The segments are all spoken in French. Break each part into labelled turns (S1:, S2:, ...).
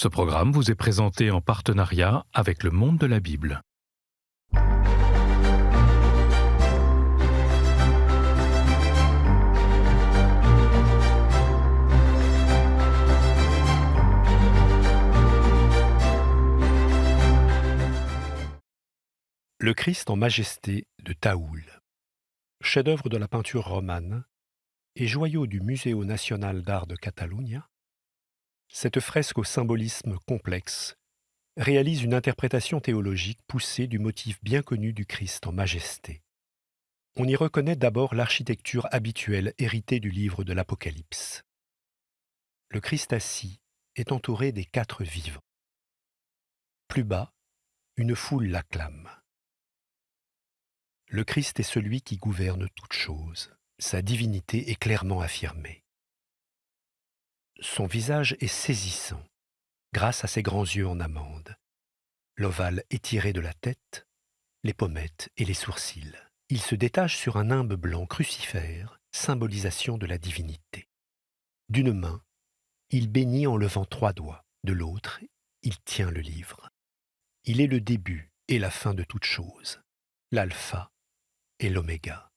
S1: Ce programme vous est présenté en partenariat avec Le Monde de la Bible.
S2: Le Christ en majesté de Taoul, chef-d'œuvre de la peinture romane et joyau du Museo Nacional d'Art de Catalunya, cette fresque au symbolisme complexe réalise une interprétation théologique poussée du motif bien connu du Christ en majesté. On y reconnaît d'abord l'architecture habituelle héritée du livre de l'Apocalypse. Le Christ assis est entouré des 4 vivants. Plus bas, une foule l'acclame. Le Christ est celui qui gouverne toutes choses. Sa divinité est clairement affirmée. Son visage est saisissant, grâce à ses grands yeux en amande, l'ovale étiré de la tête, les pommettes et les sourcils. Il se détache sur un nimbe blanc crucifère, symbolisation de la divinité. D'une main, il bénit en levant 3 doigts, de l'autre, il tient le livre. Il est le début et la fin de toute chose, l'alpha et l'oméga.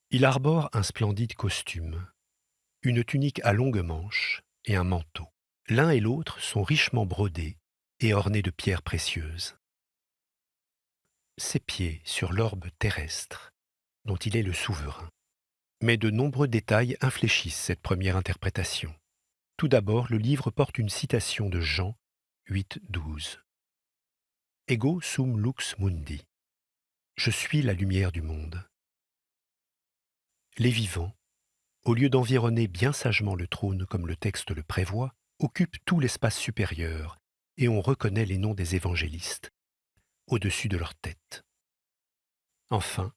S2: Il arbore un splendide costume, une tunique à longues manches et un manteau. L'un et l'autre sont richement brodés et ornés de pierres précieuses. Ses pieds sur l'orbe terrestre, dont il est le souverain. Mais de nombreux détails infléchissent cette première interprétation. Tout d'abord, le livre porte une citation de Jean 8,12. Ego sum lux mundi. Je suis la lumière du monde. Les vivants, au lieu d'environner bien sagement le trône comme le texte le prévoit, occupent tout l'espace supérieur et on reconnaît les noms des évangélistes au-dessus de leur tête. Enfin,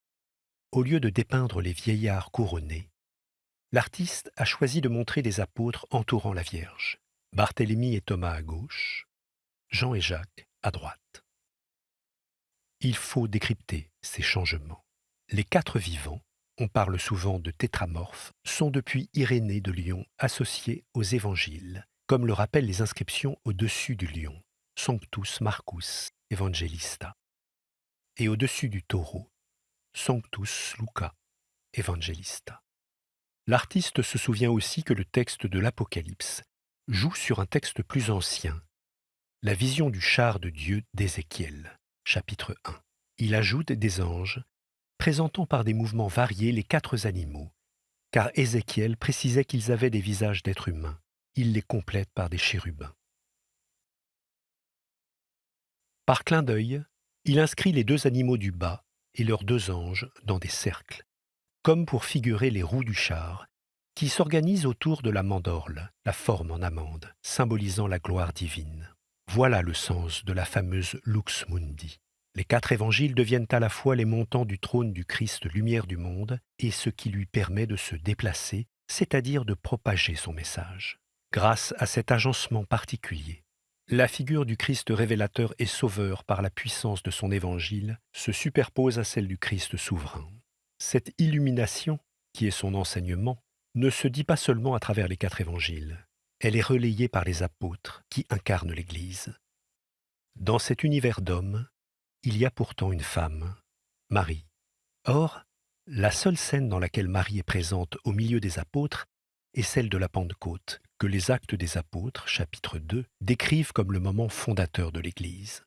S2: au lieu de dépeindre les vieillards couronnés, l'artiste a choisi de montrer des apôtres entourant la Vierge, Barthélemy et Thomas à gauche, Jean et Jacques à droite. Il faut décrypter ces changements. Les 4 vivants, on parle souvent de tétramorphes, sont depuis Irénée de Lyon associés aux évangiles, comme le rappellent les inscriptions au-dessus du lion, Sanctus Marcus Evangelista, et au-dessus du taureau, Sanctus Luca Evangelista. L'artiste se souvient aussi que le texte de l'Apocalypse joue sur un texte plus ancien, la vision du char de Dieu d'Ézéchiel, chapitre 1. Il ajoute des anges, présentant par des mouvements variés les 4 animaux, car Ézéchiel précisait qu'ils avaient des visages d'êtres humains. Il les complète par des chérubins. Par clin d'œil, il inscrit les 2 animaux du bas et leurs 2 anges dans des cercles, comme pour figurer les roues du char, qui s'organisent autour de la mandorle, la forme en amande, symbolisant la gloire divine. Voilà le sens de la fameuse Lux Mundi. Les 4 évangiles deviennent à la fois les montants du trône du Christ lumière du monde et ce qui lui permet de se déplacer, c'est-à-dire de propager son message. Grâce à cet agencement particulier, la figure du Christ révélateur et sauveur par la puissance de son évangile se superpose à celle du Christ souverain. Cette illumination, qui est son enseignement, ne se dit pas seulement à travers les 4 évangiles. Elle est relayée par les apôtres qui incarnent l'Église. Dans cet univers d'hommes, il y a pourtant une femme, Marie. Or, la seule scène dans laquelle Marie est présente au milieu des apôtres est celle de la Pentecôte, que les Actes des Apôtres, chapitre 2, décrivent comme le moment fondateur de l'Église.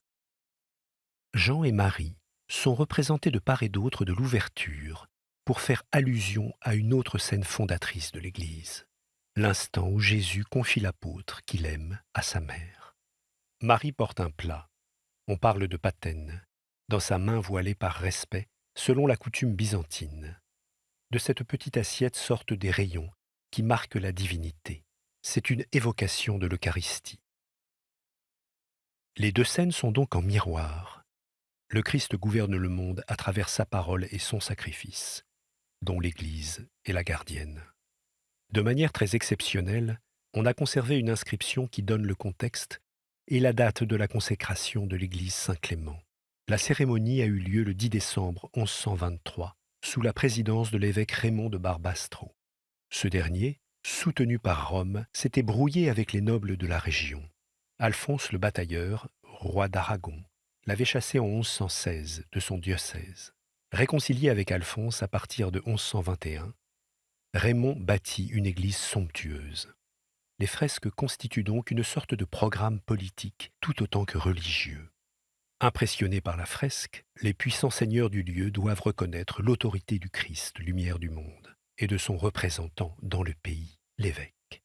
S2: Jean et Marie sont représentés de part et d'autre de l'ouverture pour faire allusion à une autre scène fondatrice de l'Église, l'instant où Jésus confie l'apôtre qu'il aime à sa mère. Marie porte un plat, on parle de patène, dans sa main voilée par respect, selon la coutume byzantine. De cette petite assiette sortent des rayons qui marquent la divinité. C'est une évocation de l'Eucharistie. Les 2 scènes sont donc en miroir. Le Christ gouverne le monde à travers sa parole et son sacrifice, dont l'Église est la gardienne. De manière très exceptionnelle, on a conservé une inscription qui donne le contexte et la date de la consécration de l'église Saint-Clément. La cérémonie a eu lieu le 10 décembre 1123, sous la présidence de l'évêque Raymond de Barbastro. Ce dernier, soutenu par Rome, s'était brouillé avec les nobles de la région. Alphonse le Batailleur, roi d'Aragon, l'avait chassé en 1116 de son diocèse. Réconcilié avec Alphonse à partir de 1121, Raymond bâtit une église somptueuse. Les fresques constituent donc une sorte de programme politique tout autant que religieux. Impressionnés par la fresque, les puissants seigneurs du lieu doivent reconnaître l'autorité du Christ, lumière du monde, et de son représentant dans le pays, l'évêque.